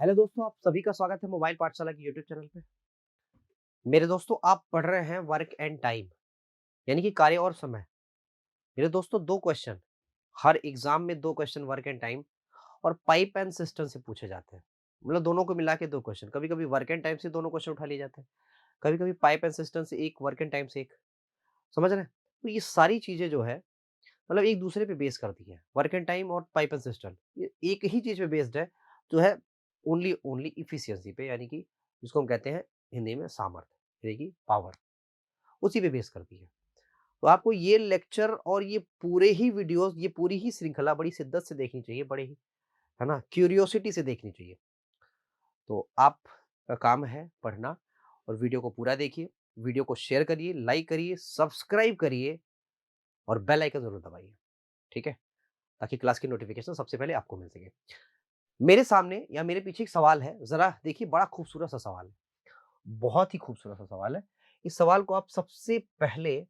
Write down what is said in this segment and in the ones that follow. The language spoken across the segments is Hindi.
हेलो दोस्तों, आप सभी का स्वागत है मोबाइल पाठशाला की यूट्यूब चैनल पे। मेरे दोस्तों, आप पढ़ रहे हैं वर्क एंड टाइम, यानी कि कार्य और समय। मेरे दोस्तों, दो क्वेश्चन हर एग्जाम में, दो क्वेश्चन वर्क एंड टाइम और पाइप एंड सिस्टम से पूछे जाते हैं। मतलब दोनों को मिला के दो क्वेश्चन। कभी कभी वर्क एंड टाइम से दोनों क्वेश्चन उठा लिए जाते हैं, कभी कभी पाइप एंड सिस्टम से एक, वर्क एंड टाइम से एक। समझ रहे हैं? तो ये सारी चीजें जो है, मतलब एक दूसरे पे बेस करती है। वर्क एंड टाइम और पाइप एंड सिस्टम ये एक ही चीज पे बेस्ड है, जो है ओनली ओनली इफिशियंसी पे, यानी कि जिसको हम कहते हैं हिंदी में सामर्थ्य, यानी कि पावर, उसी पे बेस करती है। तो आपको ये लेक्चर और ये पूरे ही वीडियोस, ये पूरी ही श्रृंखला बड़ी शिद्दत से देखनी चाहिए, बड़े ही, है ना, क्यूरियोसिटी से देखनी चाहिए। तो आप का काम है पढ़ना, और वीडियो को पूरा देखिए, वीडियो को शेयर करिए, लाइक करिए, सब्सक्राइब करिए और बेल आइकन जरूर दबाइए। ठीक है? ताकि क्लास की नोटिफिकेशन सबसे पहले आपको मिल सके। मेरे सामने या मेरे पीछे एक सवाल है, ज़रा देखिए, बड़ा खूबसूरत सा सवाल है, बहुत ही खूबसूरत सा सवाल है। इस सवाल को आप सबसे पहले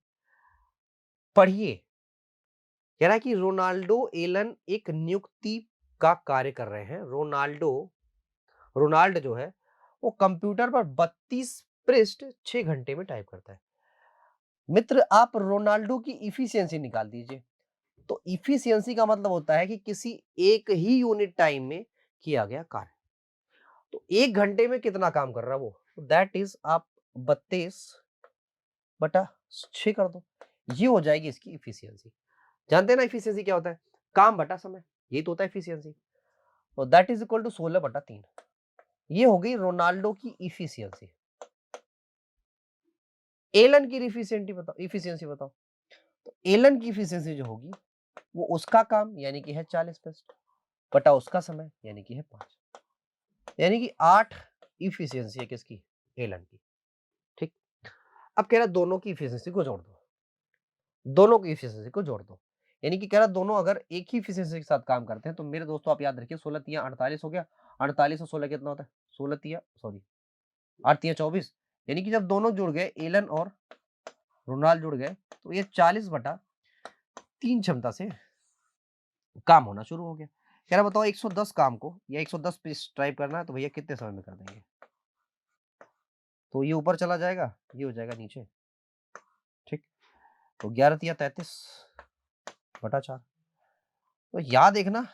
पढ़िए। कह रहा है कि रोनाल्डो एलन एक नियुक्ति का कार्य कर रहे हैं। रोनाल्ड जो है, वो कंप्यूटर पर 32 पृष्ठ 6 घंटे में टाइप करता है। मित्र, आप रोनाल्डो की इफिशियंसी निकाल दीजिए। तो इफिशियंसी का मतलब होता है कि किसी एक ही यूनिट टाइम में किया गया कार्य। तो 1 घंटे में कितना काम कर रहा है वो? दैट इज आप 32/6 कर दो, ये हो जाएगी इसकी इफिशियंसी। जानते हैं ना इफिशियंसी क्या होता है? काम बटा समय, ये तो होता है इफिशियंसी। और दैट इज इक्वल टू 16/3। ये हो गई रोनाल्डो की इफिशियंसी। एलन की इफिशियंसी बताओ। तो एलन की इफिशियंसी जो होगी, वो उसका काम यानी कि है 40 पृष्ठ बटा उसका समय यानी कि है 5, यानी कि 8 इफिशियंसी है किसकी? एलन की। ठीक। अब कह रहा है दोनों की इफिशियंसी को जोड़ दो, दोनों की एफिशिएंसी को जोड़ दो, यानी कि कह रहा दोनों अगर एक ही एफिशिएंसी के साथ काम करते हैं, तो मेरे दोस्तों आप याद रखिए, 16 तिया 48 हो गया। 48 और 16 कितना होता है? 16 तिया सॉरी 8 तिया 24, यानी कि जब दोनों जुड़ गए, एलन और रोनाल्ड जुड़ गए, तो ये 40/3 क्षमता से काम होना शुरू हो गया। कह रहा बताओ 110 काम को या 110 पीस टाइप करना है, तो भैया कितने समय में कर देंगे? तो ये ऊपर चला जाएगा, ये हो जाएगा नीचे। ठीक। तो 11 तिया 33/4। तो याद देखना,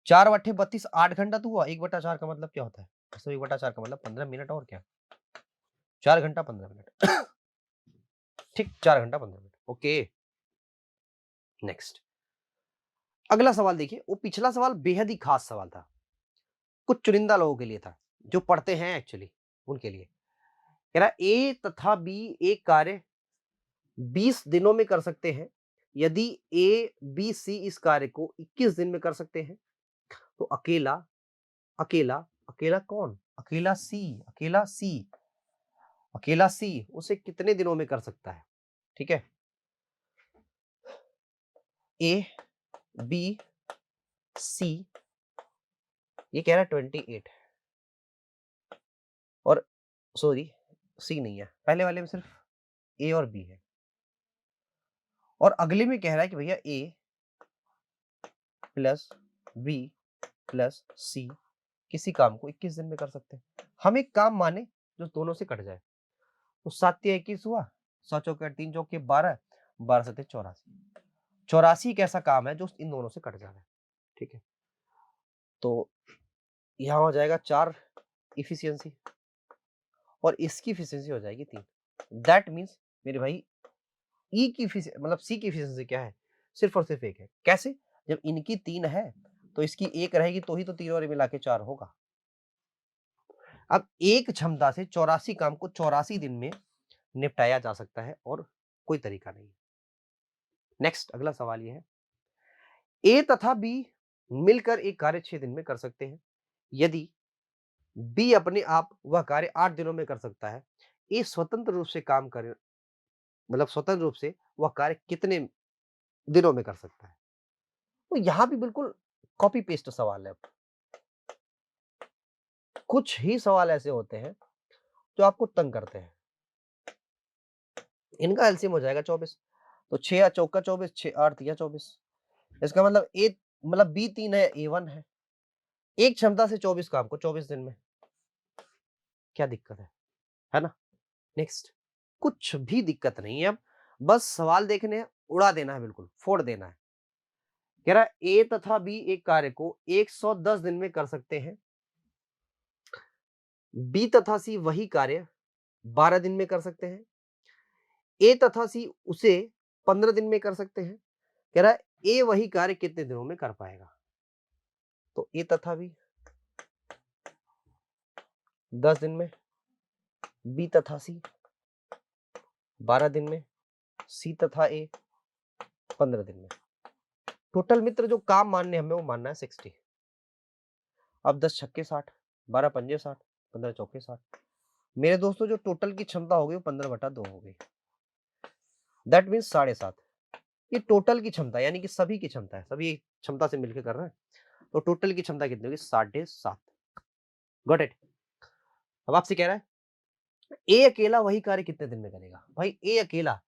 4 बट्टे 32, 8 घंटा तो हुआ। 1/4 का मतलब क्या होता है? तो 1/4 का मतलब 15 मिनट, और क्या? 4 घंटा 15 मिनट। ठीक, 4 घंटा 15 मिनट। Okay, next. अगला सवाल देखिए, वो पिछला सवाल बेहद ही खास सवाल था, कुछ चुनिंदा लोगों के लिए था, जो पढ़ते हैं एक्चुअली, उनके लिए। कह रहा ए तथा बी एक कार्य 20 दिनों में कर सकते हैं, यदि ए बी सी इस कार्य को 21 दिन में कर सकते हैं, तो अकेला अकेला अकेला कौन? अकेला सी उसे कितने दिनों में कर सकता है? ठीक है, ए बी सी, ये कह रहा है 28, और सॉरी, सी नहीं है, पहले वाले में सिर्फ ए और बी है, और अगले में कह रहा है कि भैया ए प्लस बी प्लस सी किसी काम को 21 दिन में कर सकते हैं। हम एक काम माने जो दोनों से कट जाए, तो 7 तिया 21 हुआ, 7 चौके 3 चौके 12, 12 7 84। 84 एक ऐसा काम है जो इन दोनों से कट जा रहा है। ठीक है, तो यहाँ हो जाएगा 4 इफिशियंसी, और इसकी इफिशियंसी हो जाएगी 3। दैट मीन्स मेरे भाई ई की मतलब सी की इफिशियंसी क्या है? सिर्फ और सिर्फ एक है। कैसे? जब इनकी 3 है, तो इसकी एक रहेगी, तो ही तो तीनों मिला के 4 होगा। अब एक क्षमता से 84 काम को 84 दिन में निपटाया जा सकता है, और कोई तरीका नहीं। नेक्स्ट, अगला सवाल यह है, ए तथा बी मिलकर एक कार्य 6 दिन में कर सकते हैं, यदि बी अपने आप वह कार्य 8 दिनों में कर सकता है, ए स्वतंत्र रूप से काम करे, मतलब स्वतंत्र रूप से वह कार्य कितने दिनों में कर सकता है? तो यहां भी बिल्कुल कॉपी पेस्ट सवाल है। कुछ ही सवाल ऐसे होते हैं जो आपको तंग करते हैं। इनका एलसीएम हो जाएगा 24, तो 6 या चौका 24, 6 8 या 24। इसका मतलब ए, मतलब बी 3 है, ए 1 है, एक क्षमता से 24 काम को 24 दिन में, क्या दिक्कत है ना? नेक्स्ट, कुछ भी दिक्कत नहीं है अब, बस सवाल देखने हैं, उड़ा देना है, बिल्कुल फोड़ देना है। कह रहा है ए तथा बी एक कार्य को 110 दिन में कर सकते हैं, बी तथा सी वही कार्य 12 दिन में कर सकते हैं, ए तथा सी उसे 15 दिन में कर सकते हैं। कह रहा है ए वही कार्य कितने दिनों में कर पाएगा? तो ए तथा बी 10 दिन में, बी तथा सी 12 दिन में, सी तथा ए 15 दिन में। टोटल मित्र जो काम मानने हमें वो मानना है 60। अब 10 छक्के 60, 12 पंजे 60, 15 चौके 60। मेरे दोस्तों जो टोटल की क्षमता हो गई वो 15/2 हो गई। That means 7.5। ये टोटल की क्षमता यानी कि सभी की क्षमता है, सभी क्षमता से मिलकर कर रहे हैं, तो टोटल की क्षमता कितनी होगी? 7.5। Got it. अब आपसे कह रहा है ए अकेला वही कार्य कितने दिन में करेगा? भाई ए अकेला,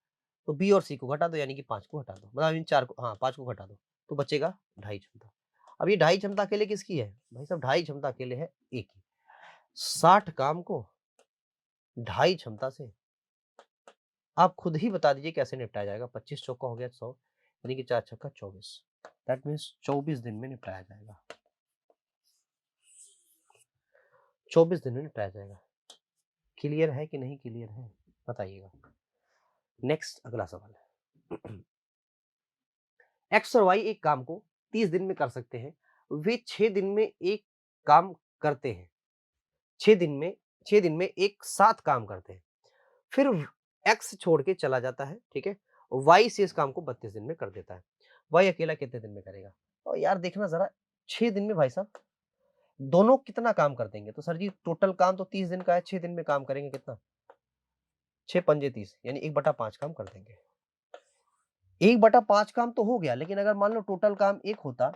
तो बी और सी को घटा दो, यानी कि 5 को हटा दो, मतलब इन 4 को, हाँ 5 को घटा दो, तो बचेगा 2.5 क्षमता। अब ये 2.5 क्षमता अकेले किसकी है? भाई साहब 2.5 क्षमता अकेले है ए की। 60 काम को 2.5 क्षमता से आप खुद ही बता दीजिए कैसे निपटाया जाएगा। 25 चौका हो गया 100, यानी कि 4 छक्का 24। दैट मीन्स 24 दिन में निपटाया जाएगा। 24 दिन में निपटाया जाएगा। क्लियर है कि नहीं क्लियर है? बताइएगा। नेक्स्ट अगला सवाल है। एक्स और वाई एक काम को 30 दिन में कर सकते हैं, वे 6 दिन में एक काम करते हैं। 6 दिन में 6 दिन में एक साथ काम करते हैं, फिर एक्स छोड़ के चला जाता है, ठीक है, वाई से इस काम को 32 दिन में कर देता है। वाई अकेला कितने दिन में करेगा? और यार देखना जरा, 6 दिन में भाई साहब दोनों कितना काम कर देंगे? तो सर जी टोटल काम तो 30 दिन का है, 6 दिन में काम करेंगे कितना? 6 पंजे 30, यानी 1/5 काम कर देंगे। 1/5 काम तो हो गया, लेकिन अगर मान लो टोटल काम 1 होता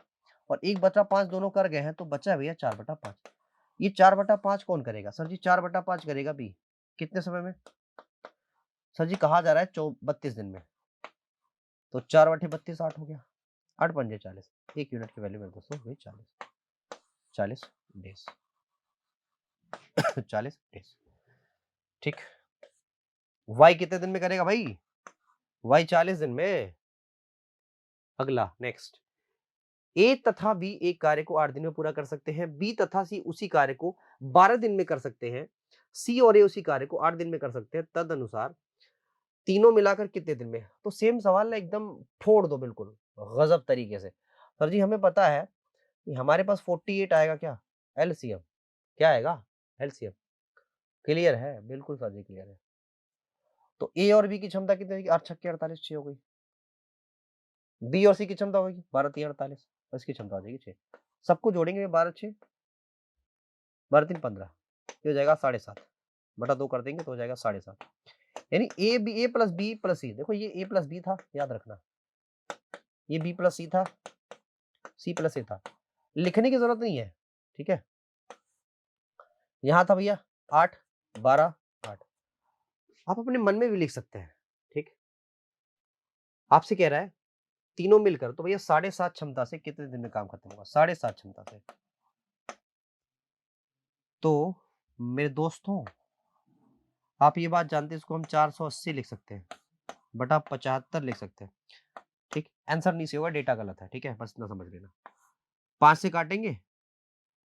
और 1/5 दोनों कर गए हैं, तो बचा भैया 4/5। ये 4/5 कौन करेगा? सर जी 4/5 करेगा बी। कितने समय में? सर जी कहा जा रहा है 32 दिन में, तो 4/32 8 हो गया, 8 पंजे 40। 1 यूनिट की वैल्यू मेरे दोस्तों हुई 40। 40 डेज। 40 डेज, ठीक। वाई कितने दिन में करेगा भाई? वाई 40 दिन में। अगला नेक्स्ट, ए तथा बी एक कार्य को 8 दिन में पूरा कर सकते हैं, बी तथा सी उसी कार्य को 12 दिन में कर सकते हैं, सी और ए उसी कार्य को 8 दिन में कर सकते हैं, तद अनुसार तीनों मिलाकर कितने दिन में? तो सेम सवाल है, एकदम फोड़ दो बिल्कुल गजब तरीके से। सर जी हमें पता है कि हमारे पास 48 आएगा, क्या एलसीएम? क्या आएगा? एलसीएम। क्लियर है? बिल्कुल सर जी क्लियर है। तो ए और बी की क्षमता कितनी होगी? 8 छक्के 48, 6 हो गई। बी और सी की क्षमता होगी 12 3 48, इसकी क्षमता हो जाएगी 6। सबको जोड़ेंगे 12 6 12 3 15, ये हो जाएगा 7.5 बटा 2 कर देंगे तो हो जाएगा 7.5। यानी ए प्लस बी प्लस सी, देखो ये ए प्लस बी था, याद रखना, ये बी प्लस सी था, सी प्लस ए था, लिखने की जरूरत नहीं है, ठीक है। यहां था भैया 8 12 8, आप अपने मन में भी लिख सकते हैं, ठीक। आपसे कह रहा है तीनों मिलकर, तो भैया 7.5 क्षमता से कितने दिन में काम खत्म होगा? 7.5 क्षमता से। तो मेरे दोस्तों आप ये बात जानते हैं, इसको हम 480 लिख सकते हैं बटा 75 लिख सकते हैं, ठीक। आंसर नहीं से होगा, डेटा गलत है, ठीक है, बस इतना समझ लेना। 5 से काटेंगे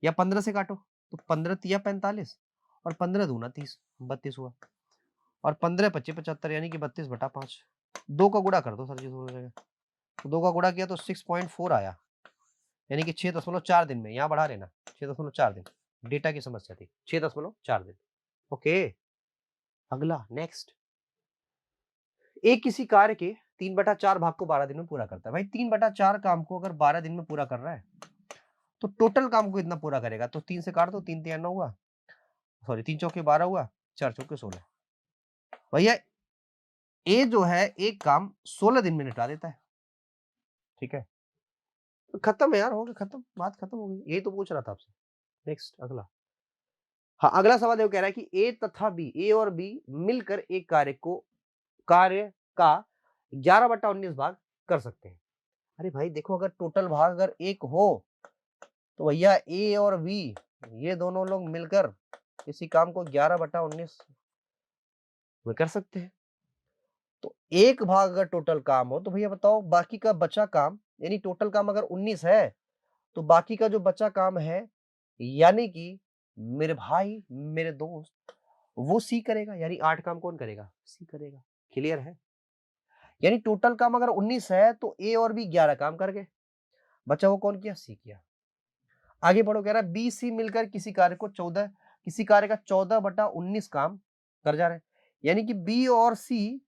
या 15 से काटो, तो 15 तिया 45 और 15 दूना 30, 32 हुआ, और 15 25 75, यानी कि 32/5। 2 का गुणा कर दो सर जी, दोनों जगह, तो 2 का गुणा किया तो 6.4 आया, यानी कि 6.4 दिन में, यहाँ बढ़ा लेना 6.4 दिन, डेटा की समस्या थी, 6.4 दिन। ओके। अगला नेक्स्ट, एक किसी कार्य के 3/4 भाग को 12 दिन में पूरा करता है। भाई 3/4 काम को अगर 12 दिन में पूरा कर रहा है, तो टोटल काम को इतना पूरा करेगा, तो 3 से काट दो, 3 3 9 हुआ, सॉरी 3 चौके 12 हुआ, 4 चौके 16। भैया ए जो है एक काम 16 दिन में निपटा देता है, ठीक है। तो खत्म है यार, हो गया खत्म, बात खत्म हो गई, यही तो पूछ रहा था आपसे। नेक्स्ट अगला, हाँ अगला सवाल देखो, कह रहा है कि ए तथा बी, ए और बी मिलकर एक कार्य का 11/19 भाग कर सकते हैं। अरे भाई देखो, अगर टोटल भाग अगर एक हो तो भैया ए और बी ये दोनों लोग मिलकर किसी काम को 11/19 में कर सकते हैं। तो एक भाग अगर टोटल काम हो तो भैया बताओ बाकी का बचा काम, यानी टोटल काम अगर 19 है तो बाकी का जो बचा काम है यानी कि मेरे भाई मेरे दोस्त वो सी करेगा, यानी 8 काम कौन करेगा? सी करेगा। क्लियर है? यानी टोटल काम अगर 19 है तो ए और बी 11 काम कर गए, बचा वो कौन किया? सी किया। आगे बढ़ो, कह रहा है बी सी मिलकर किसी कार्य का 14/19 काम कर जा रहे हैं, यानी कि बी और सी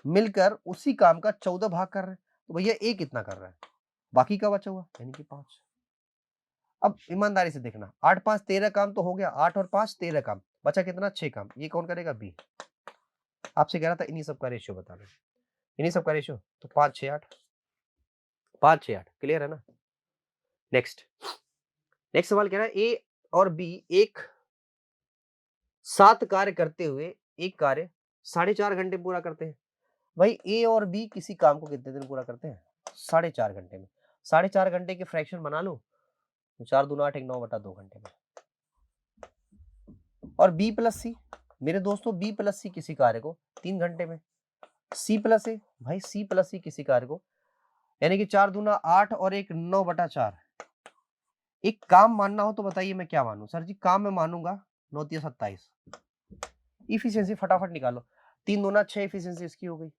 मिलकर उसी काम का 14 भाग कर रहे हैं। तो भैया ए कितना कर रहा है? बाकी का बचा हुआ यानी कि 5। अब ईमानदारी से देखना, 8 5 13 काम तो हो गया, 8 और 5 13 काम, बचा कितना? 6 काम। ये कौन करेगा? बी। आपसे कह रहा था इन्हीं सब का रेशियो बताना, इन्हीं सब का रेशियो। तो 5 6 8, 5 6 8, क्लियर है ना? नेक्स्ट सवाल कह रहा है ए और बी एक 7 कार्य करते हुए एक कार्य 4.5 घंटे पूरा करते हैं। भाई ए और बी किसी काम को कितने दिन पूरा करते हैं? 4.5 घंटे में। 4.5 घंटे के फ्रैक्शन बना लो तो 4 दूना 8 एक 9/2 घंटे में। और बी प्लस सी, मेरे दोस्तों बी प्लस सी किसी कार्य को 3 घंटे में। सी प्लस ए, भाई सी प्लस सी किसी कार्य को, यानी कि 4 दूना 8 और एक 9/4। एक काम मानना हो तो बताइए मैं क्या मानूं? सर जी काम में मानूंगा 9 3 27। इफिशियंसी फटाफट निकालो, 3 दूना 6 इफिशियंसी इसकी हो गई,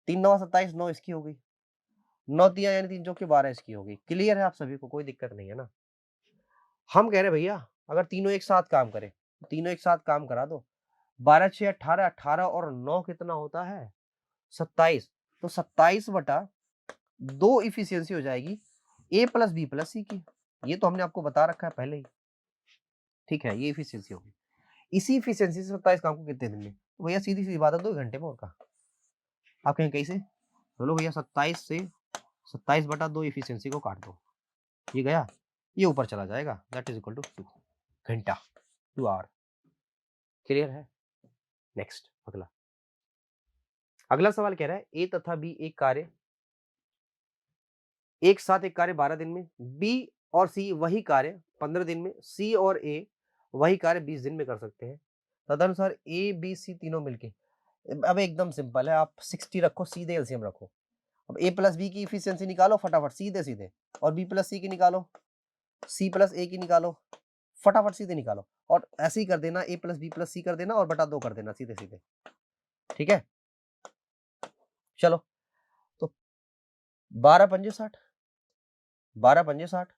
3 9 27 9 इसकी हो गई, 9 तिया यानी 3 चौके 12 इसकी हो गई। क्लियर है आप सभी को? कोई दिक्कत नहीं है ना? हम कह रहे भैया अगर तीनों एक साथ काम करें, तीनों एक साथ काम करा दो, 12 6 18, 18 और 9 कितना होता है? 27। तो 27/2 इफिशियंसी हो जाएगी ए प्लस बी प्लस सी की। ये तो हमने आपको बता रखा है पहले ही, ठीक है? ये इफिशियंसी होगी। इसी इफिशियंसी से 27 काम को कितने दिन में? तो भैया सीधी सी बात है 2 घंटे में। और का आप कहें कैसे? बोलो भैया 27 से 27/2 इफिशियंसी को काट दो, ये गया, ये ऊपर चला जाएगा, दैट इज इक्वल टू 2 घंटा, 2 आवर। क्लियर है? नेक्स्ट अगला सवाल कह रहा है ए तथा बी एक साथ एक कार्य 12 दिन में, बी और सी वही कार्य 15 दिन में, सी और ए वही कार्य 20 दिन में कर सकते हैं। तदनुसार ए बी सी तीनों मिलके, अब एकदम सिंपल है, आप 60 रखो, सीधे एलसीएम रखो। अब ए प्लस बी की इफिशियंसी निकालो फटाफट, सीधे सीधे, और बी प्लस सी की निकालो, सी प्लस ए की निकालो, फटाफट सीधे निकालो। और ऐसे ही कर देना, ए प्लस बी प्लस सी कर देना और बटा 2 कर देना सीधे सीधे, ठीक है? चलो, तो 12 पंजे 60, 12 पंजे 60,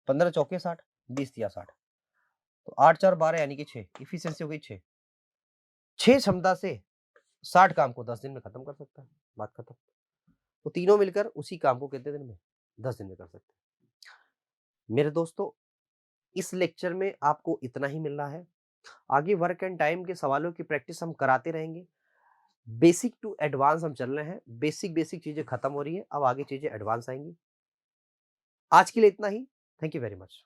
15 चौके 60, 20 तिया 60, तो 8 4 12 यानी कि 6 इफिशियंसी हो गई 6। 6 क्षमता से 60 काम को 10 दिन में खत्म कर सकता है, बात खत्म। तो तीनों मिलकर उसी काम को कितने दिन में? 10 दिन में कर सकते हैं। मेरे दोस्तों इस लेक्चर में आपको इतना ही मिलना है। आगे वर्क एंड टाइम के सवालों की प्रैक्टिस हम कराते रहेंगे। बेसिक टू एडवांस हम चल रहे हैं, बेसिक चीजें खत्म हो रही है, अब आगे चीजें एडवांस आएंगी। आज के लिए इतना ही। Thank you very much.